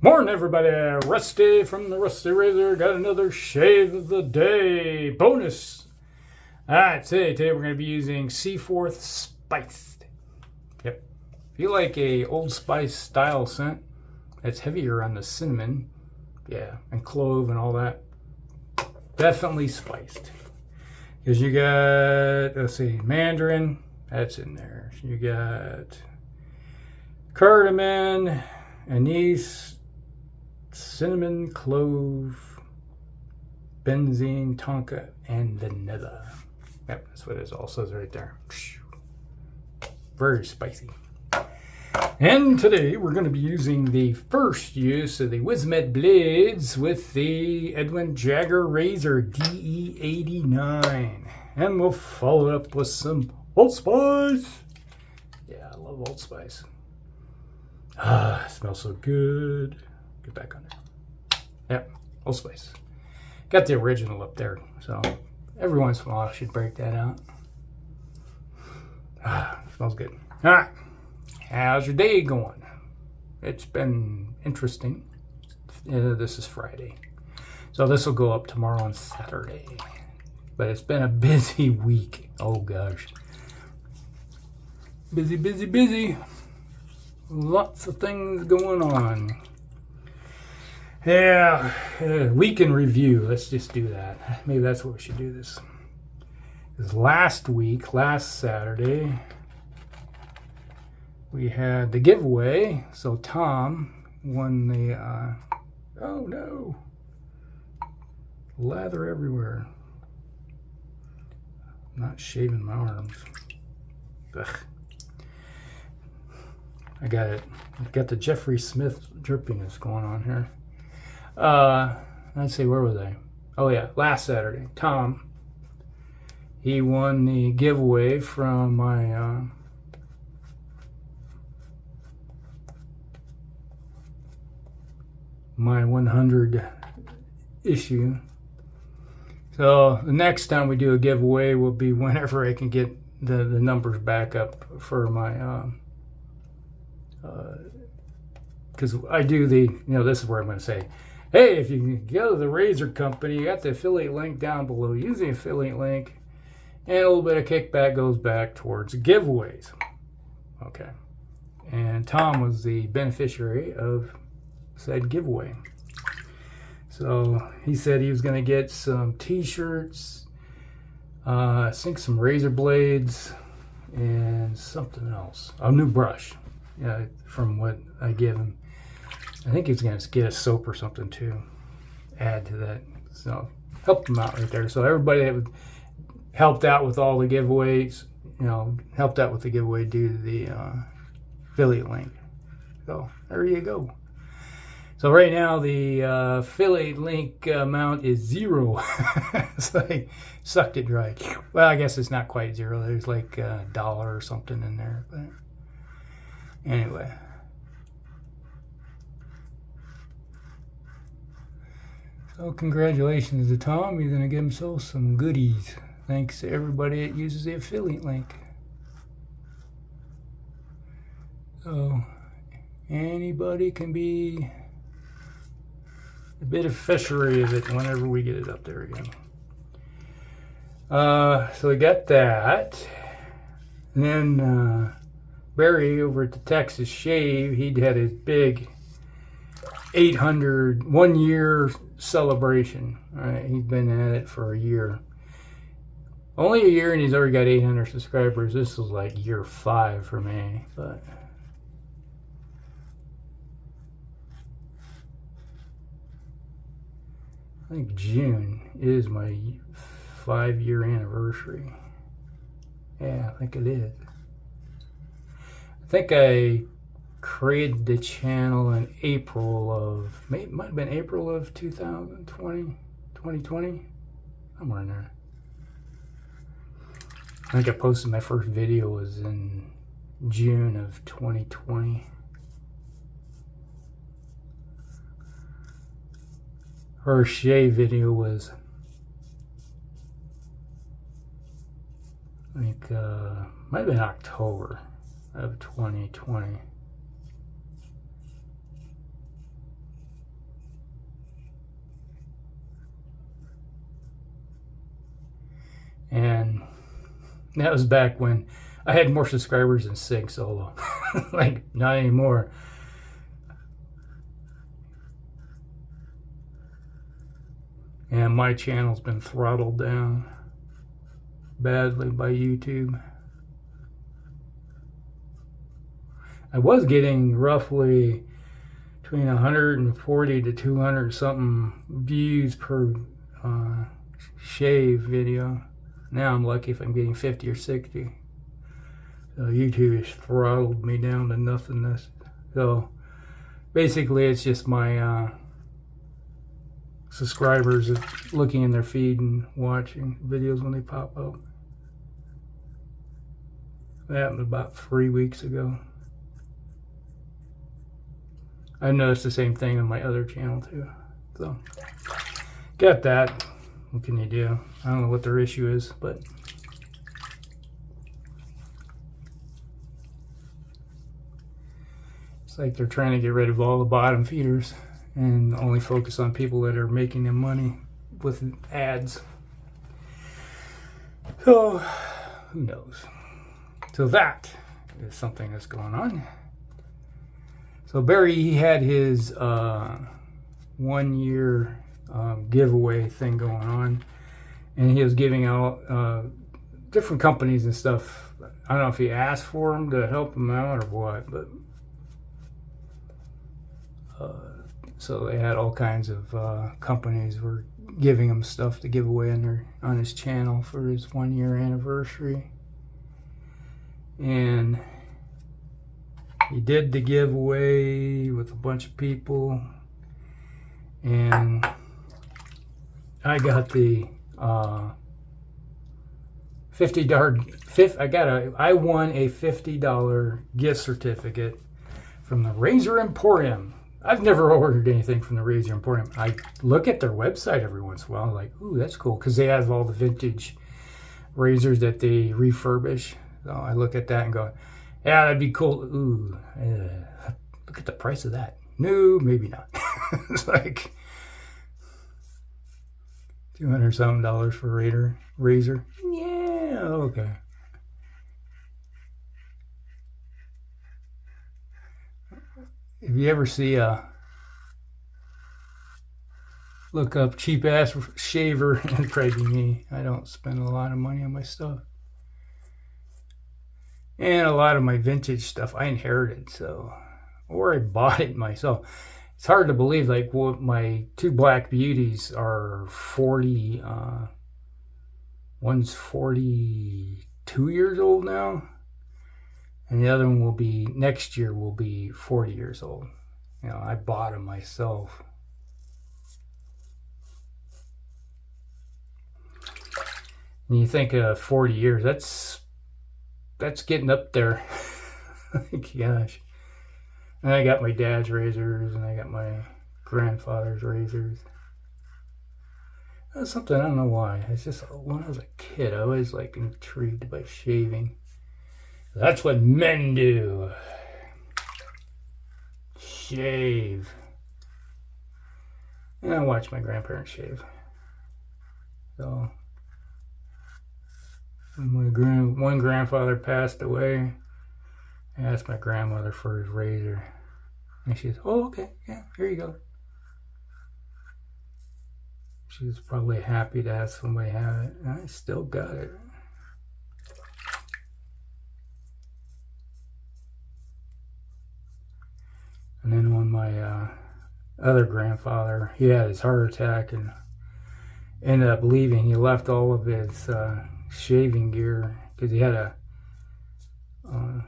Morning, everybody. Rusty from the Rusty Razor. Got another shave of the day. Bonus. All right, today we're going to be using Seaforth Spiced. Yep. If you like a Old Spice style scent that's heavier on the cinnamon, yeah, and clove and all that, definitely spiced. Because you got, let's see, mandarin, that's in there. You got cardamom, anise, cinnamon, clove, benzene, tonka, and vanilla. Yep, that's what it all says right there. Very spicy. And today we're going to be using the first use of the Wizamet blades with the Edwin Jagger Razor DE89. And we'll follow it up with some Old Spice. Yeah, I love Old Spice. Ah, it smells so good. Get back on there. Yep, Old Spice. Got the original up there, so every once in a while I should break that out. Ah, smells good. All right, how's your day going? It's been interesting. This is Friday, so this will go up tomorrow on Saturday. But it's been a busy week. Oh gosh. Busy, busy, busy. Lots of things going on. Yeah, week in review. Let's just do that. Maybe that's what we should do this. Because last Saturday, we had the giveaway. So Tom won the, oh no, lather everywhere. I'm not shaving my arms. Ugh. I got it. I've got the Jeffrey Smith drippiness going on here. Let's see, where was I? Oh yeah, last Saturday. Tom, he won the giveaway from my my 100 issue. So the next time we do a giveaway will be whenever I can get the numbers back up for my because I do the, this is where I'm going to say, hey, if you go to the Razor Company, you got the affiliate link down below. Use the affiliate link, and a little bit of kickback goes back towards giveaways. Okay. And Tom was the beneficiary of said giveaway. So he said he was going to get some t-shirts, I think some razor blades, and something else. A new brush. Yeah, from what I give him. I think he's going to get a soap or something to add to that. So help him out right there. So everybody that helped out with all the giveaways, helped out with the giveaway due to the affiliate link. So there you go. So right now the affiliate link amount is 0. So they sucked it dry. Well, I guess it's not quite 0. There's like $1 or something in there, but anyway. So congratulations to Tom. He's going to give himself some goodies. Thanks to everybody that uses the affiliate link. So anybody can be a bit of fishery of it whenever we get it up there again. So we got that. And then Barry over at the Texas Shave, he'd had his big 800 1-year celebration. All right, he's been at it for a year. Only a year, and he's already got 800 subscribers. This was like year 5 for me, but I think June is my 5-year anniversary. Yeah, I think it is. I think I created the channel in April of, might have been April of 2020, somewhere in there. I think I posted my first video was in June of 2020. Her shave video was, I think, might have been October of 2020. And that was back when I had more subscribers than Sig Solo. Like, not anymore. And my channel's been throttled down badly by YouTube. I was getting roughly between 140 to 200 something views per shave video. Now I'm lucky if I'm getting 50 or 60. So YouTube has throttled me down to nothingness. So basically it's just my subscribers looking in their feed and watching videos when they pop up. That happened about 3 weeks ago. I noticed the same thing on my other channel too. So got that. What can you do? I don't know what their issue is, but it's like they're trying to get rid of all the bottom feeders and only focus on people that are making them money with ads. So who knows? So that is something that's going on. So Barry, he had his 1 year giveaway thing going on, and he was giving out different companies and stuff. I don't know if he asked for them to help him out or what, but so they had all kinds of companies were giving him stuff to give away on his channel for his 1 year anniversary. And he did the giveaway with a bunch of people, and I got the I won a $50 gift certificate from the Razor Emporium. I've never ordered anything from the Razor Emporium. I look at their website every once in a while, like, ooh, that's cool, because they have all the vintage razors that they refurbish. So I look at that and go, yeah, that'd be cool. Ooh, look at the price of that. No, maybe not. It's like $200 something for a razor. Yeah, okay. If you ever see look up cheap ass shaver, it'd probably be me. I don't spend a lot of money on my stuff. And a lot of my vintage stuff I inherited, so, or I bought it myself. It's hard to believe, like, what my two Black Beauties are 40, one's 42 years old now, and the other one will be, next year will be 40 years old. You know, I bought them myself. And you think 40 years, that's getting up there. Gosh. And I got my dad's razors, and I got my grandfather's razors. That's something, I don't know why. It's just when I was a kid, I always like intrigued by shaving. That's what men do. Shave. And I watch my grandparents shave. So when one grandfather passed away, I asked my grandmother for his razor, and she said, oh, okay, yeah, here you go. She was probably happy to have somebody have it, and I still got it. And then when my other grandfather, he had his heart attack and ended up leaving, he left all of his shaving gear, because he had a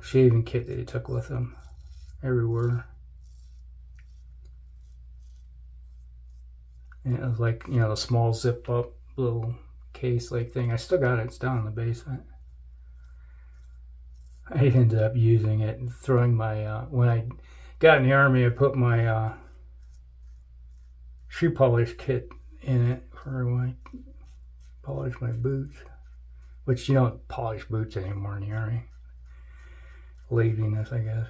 shaving kit that he took with him everywhere. And it was like, you know, the small zip up little case like thing. I still got it. It's down in the basement. I ended up using it and throwing my when I got in the Army, I put my shoe polish kit in it for when I polish my boots, which you don't polish boots anymore in the Army. Laziness, I guess.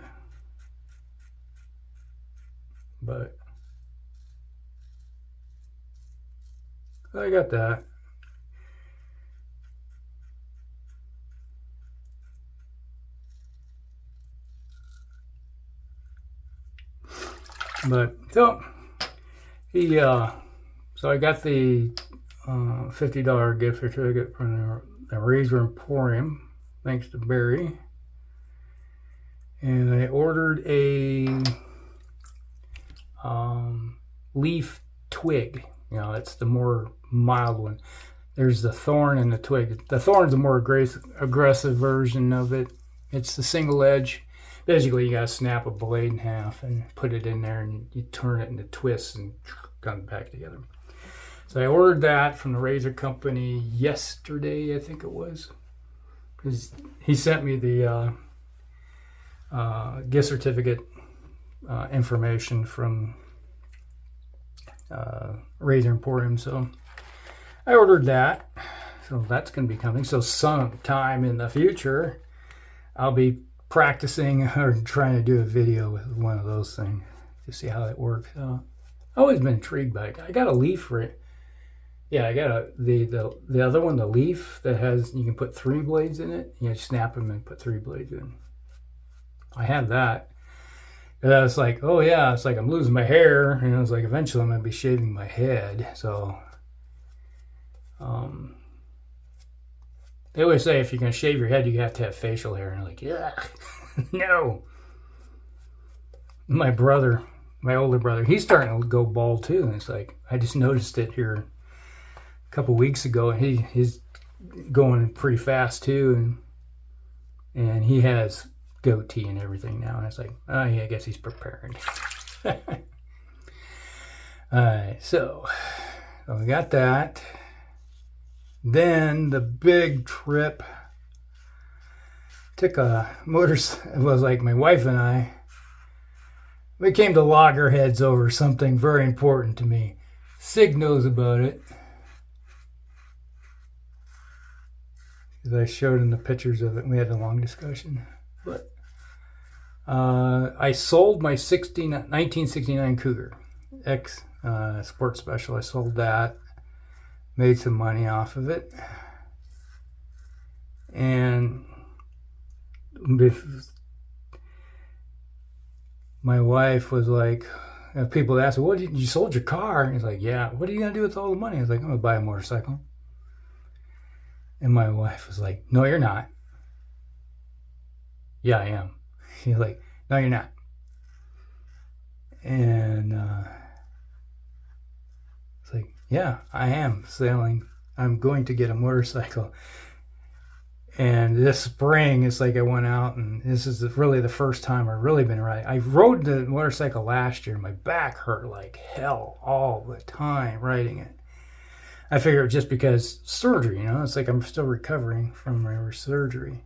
But I got that. But so he so I got the $50 gift certificate from the Razor Emporium, thanks to Barry. And I ordered a leaf twig. You know, it's the more mild one. There's the thorn and the twig. The thorn's a more aggressive version of it. It's the single edge. Basically, you gotta snap a blade in half and put it in there, and you turn it into twists and come back together. So I ordered that from the razor company yesterday, I think it was. Because he sent me the gift certificate information from Razor Emporium. So I ordered that. So that's going to be coming. So sometime in the future, I'll be practicing or trying to do a video with one of those things to see how it works. I've always been intrigued by it. I got a leaf for it. Yeah, I got the other one, the leaf that has, you can put 3 blades in it. You snap them and put 3 blades in. I have that. And I was like, oh yeah, it's like I'm losing my hair. And I was like, eventually I'm going to be shaving my head. So, they always say if you're going to shave your head, you have to have facial hair. And I'm like, yeah, no. My brother, my older brother, he's starting to go bald too. And it's like, I just noticed it here a couple weeks ago. And he's going pretty fast too. And he has goatee and everything now. And it's like, oh yeah, I guess he's preparing. Alright, so we got that. Then the big trip. Took a it was like my wife and I, we came to loggerheads over something very important to me. Sig knows about it. Because I showed him the pictures of it and we had a long discussion. But I sold my 1969 Cougar X Sport Special. I sold that. Made some money off of it. And my wife was like, people ask her, you sold your car? And he's like, yeah, what are you going to do with all the money? I was like, I'm going to buy a motorcycle. And my wife was like, no, you're not. Yeah, I am. He's like, no, you're not. And it's like, yeah, I am selling. I'm going to get a motorcycle. And this spring, it's like I went out, and this is really the first time I've really been riding. I rode the motorcycle last year. My back hurt like hell all the time riding it. I figured just because surgery, you know, it's like I'm still recovering from my surgery.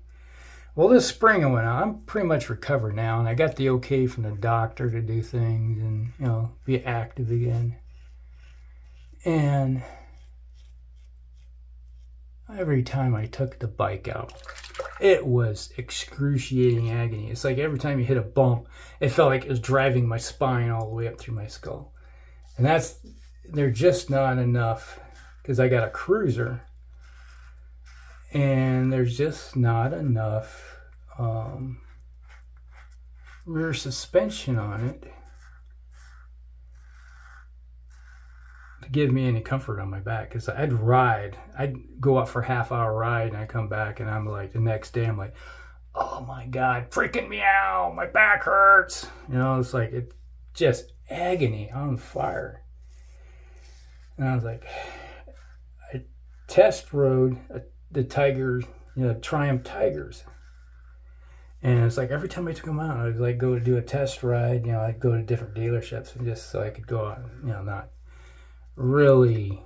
Well, this spring I went out. I'm pretty much recovered now, and I got the okay from the doctor to do things and, you know, be active again. And every time I took the bike out, it was excruciating agony. It's like every time you hit a bump, it felt like it was driving my spine all the way up through my skull. And they're just not enough, because I got a cruiser, and there's just not enough rear suspension on it to give me any comfort on my back. Because I'd go out for a half-hour ride, and I come back, and I'm like, the next day, I'm like, oh my God, freaking me out, my back hurts. You know, it's like, it's just agony on fire. And I was like, I test rode the Tigers, you know, Triumph Tigers. And it's like every time I took them out, I'd like go to do a test ride, you know, I'd go to different dealerships and just so I could go out, you know, not really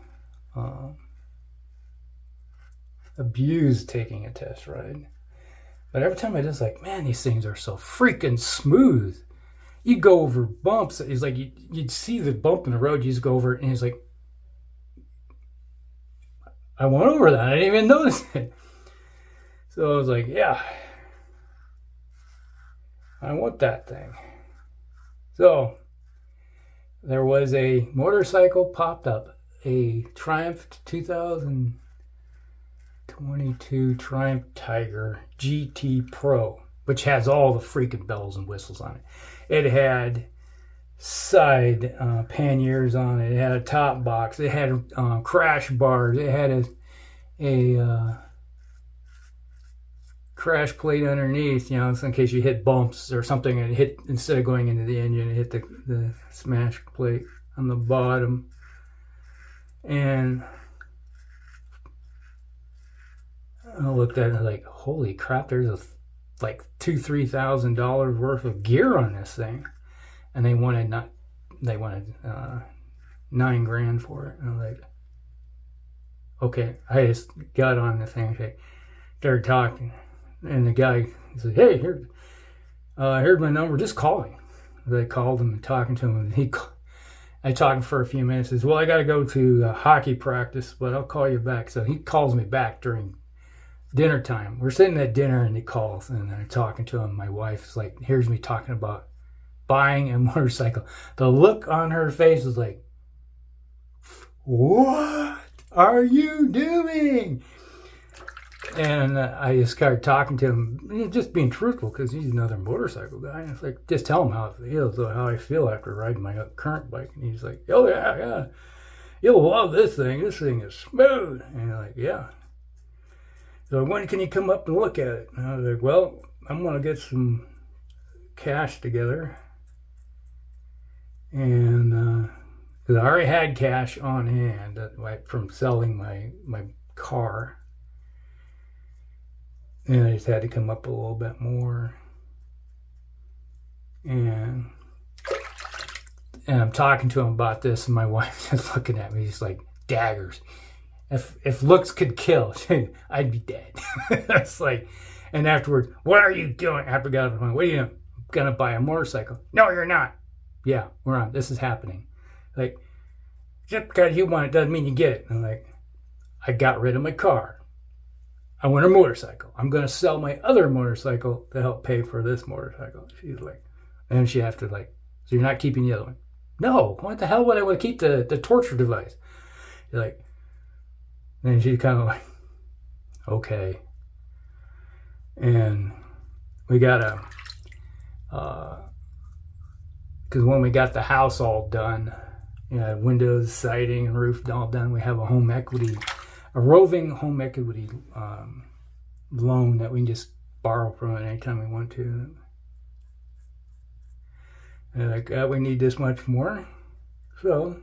abuse taking a test ride. But every time I just like, man, these things are so freaking smooth. You go over bumps, it's like you'd see the bump in the road, you just go over it, and he's like, I went over that, I didn't even notice it. So I was like, yeah, I want that thing. So there was a motorcycle popped up, a Triumph 2022 Triumph Tiger GT Pro, which has all the freaking bells and whistles on it. It had side panniers on it. It had a top box. It had crash bars. It had a crash plate underneath, so in case you hit bumps or something and it hit, instead of going into the engine, it hit the smash plate on the bottom. And I looked at it like, holy crap, there's like $2,000-3,000 worth of gear on this thing. And they wanted $9,000 for it. And I'm like, okay. I just got on the thing, started talking, and the guy said, "Hey, here's my number. Just call me." They called him and talking to him, and I talked for a few minutes. He says, "Well, I got to go to hockey practice, but I'll call you back." So he calls me back during dinner time. We're sitting at dinner, and he calls, and I'm talking to him. My wife's like, hears me talking about buying a motorcycle. The look on her face was like, "What are you doing?" And I just started talking to him, just being truthful, because he's another motorcycle guy. And it's like, just tell him how it feels, how I feel after riding my current bike. And he's like, "Oh yeah, you'll love this thing. This thing is smooth." And you're like, "Yeah." So when can you come up and look at it? And I was like, "Well, I'm gonna get some cash together, and because I already had cash on hand from selling my car, and I just had to come up a little bit more." And I'm talking to him about this, and my wife is looking at me just like daggers. If looks could kill, I'd be dead. That's like, and afterwards, "What are you doing?" After I got off the phone, "What are you doing?" "Gonna buy a motorcycle." "No, you're not." "Yeah, we're on. This is happening." Like, just because you want it doesn't mean you get it. And I'm like, I got rid of my car. I want a motorcycle. I'm going to sell my other motorcycle to help pay for this motorcycle. She's like, and she have to like, "So you're not keeping the other one?" "No, what the hell would I want to keep the torture device?" You're like, and she's kind of like, okay. And we got because when we got the house all done, windows, siding, and roof all done, we have a roving home equity loan that we can just borrow from it anytime we want to. And they're like, "We need this much more." So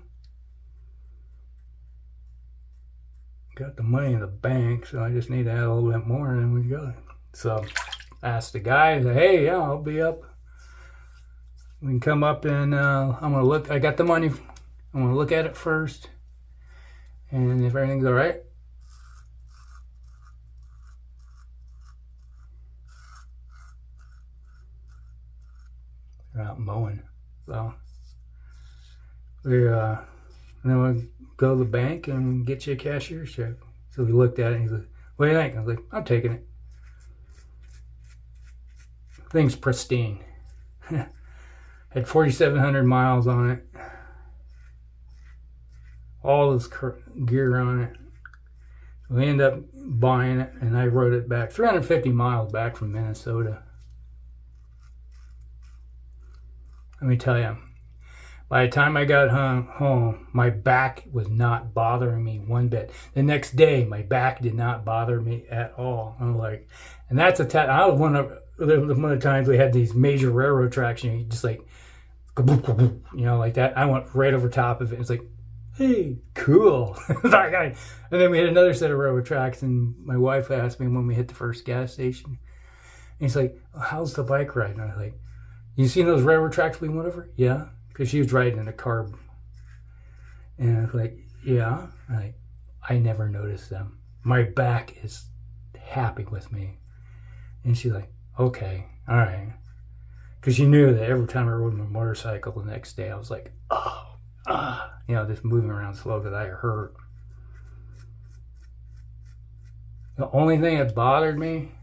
got the money in the bank, so I just need to add a little bit more, and then we go. So I asked the guy, I said, "Hey, yeah, I'll be up. We can come up, and I'm gonna look. I got the money. I'm gonna look at it first, and if everything's all right, they're out mowing." So and then we'll go to the bank and get you a cashier's check. So we looked at it, and he's like, "What do you think?" I was like, "I'm taking it." Thing's pristine. Had 4,700 miles on it. All this gear on it. We ended up buying it, and I rode it back 350 miles back from Minnesota. Let me tell you, by the time I got home, my back was not bothering me one bit. The next day, my back did not bother me at all. I'm like, and that's I was one of the times we had these major railroad tracks, and you just like, like that. I went right over top of it. It's like, hey, cool. And then we had another set of railroad tracks, and my wife asked me when we hit the first gas station, and he's like, "How's the bike ride?" And I was like, "You seen those railroad tracks we went over?" "Yeah." Because she was riding in a carb. And I was like, "Yeah." I never noticed them. My back is happy with me. And she's like, "Okay, all right." Because she knew that every time I rode my motorcycle the next day, I was like, just moving around slow because I hurt. The only thing that bothered me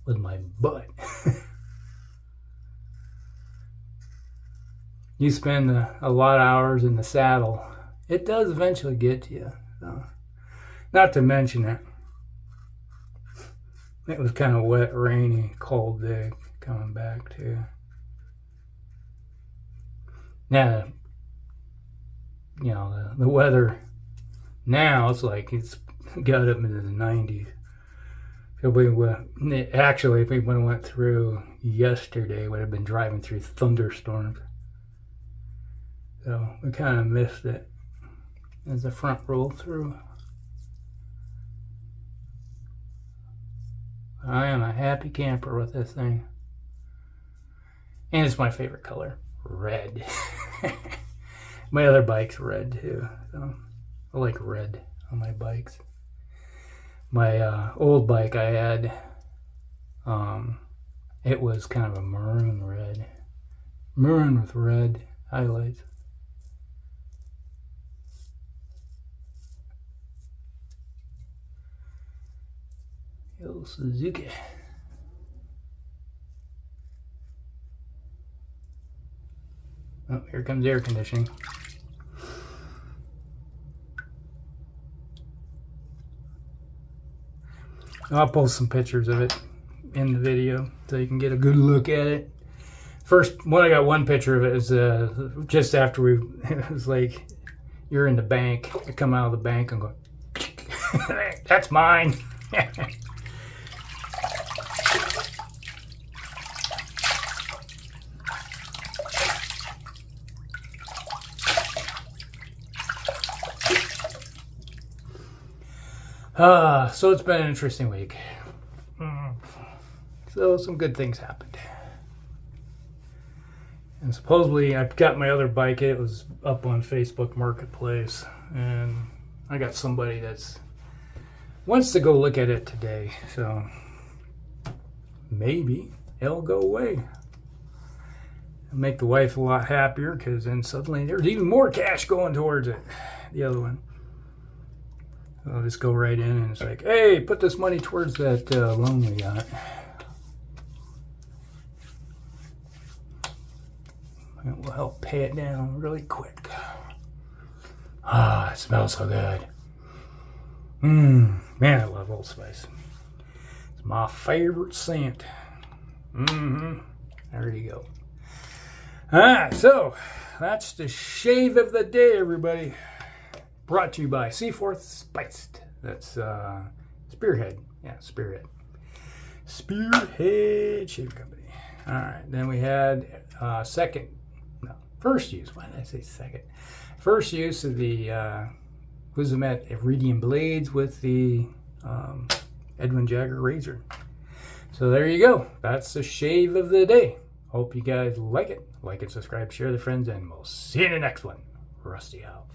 was my butt. You spend a lot of hours in the saddle, it does eventually get to you. So, not to mention it was kind of wet, rainy, cold day coming back too. Now, you know, the weather now, it's like it's got up into the 90s. So actually, if we would have went through yesterday, would have been driving through thunderstorms. So we kind of missed it as the front rolled through. I am a happy camper with this thing. And it's my favorite color, red. My other bike's red too, so I like red on my bikes. My old bike I had, it was kind of a maroon red. Maroon with red highlights. Yo, Suzuki. Oh, here comes air conditioning. I'll post some pictures of it in the video so you can get a good look at it. First one, I got one picture of it is just after it was like you're in the bank. I come out of the bank and go, that's mine. So it's been an interesting week. So some good things happened. And supposedly I got my other bike. It was up on Facebook Marketplace. And I got somebody that's wants to go look at it today. So maybe it'll go away. And make the wife a lot happier because then suddenly there's even more cash going towards it. The other one. I'll just go right in and it's like, hey, put this money towards that loan we got. It will help pay it down really quick. Ah, it smells so good. Man, I love Old Spice. It's my favorite scent. There you go. Alright, so that's the shave of the day, everybody. Brought to you by Seaforth Spiced. That's Spearhead. Yeah, Spearhead. Spearhead Shave Company. All right. Then we had first use. Why did I say second? First use of the Wizamet Iridium blades with the Edwin Jagger razor. So there you go. That's the shave of the day. Hope you guys like it. Like and subscribe, share with friends, and we'll see you in the next one. Rusty out.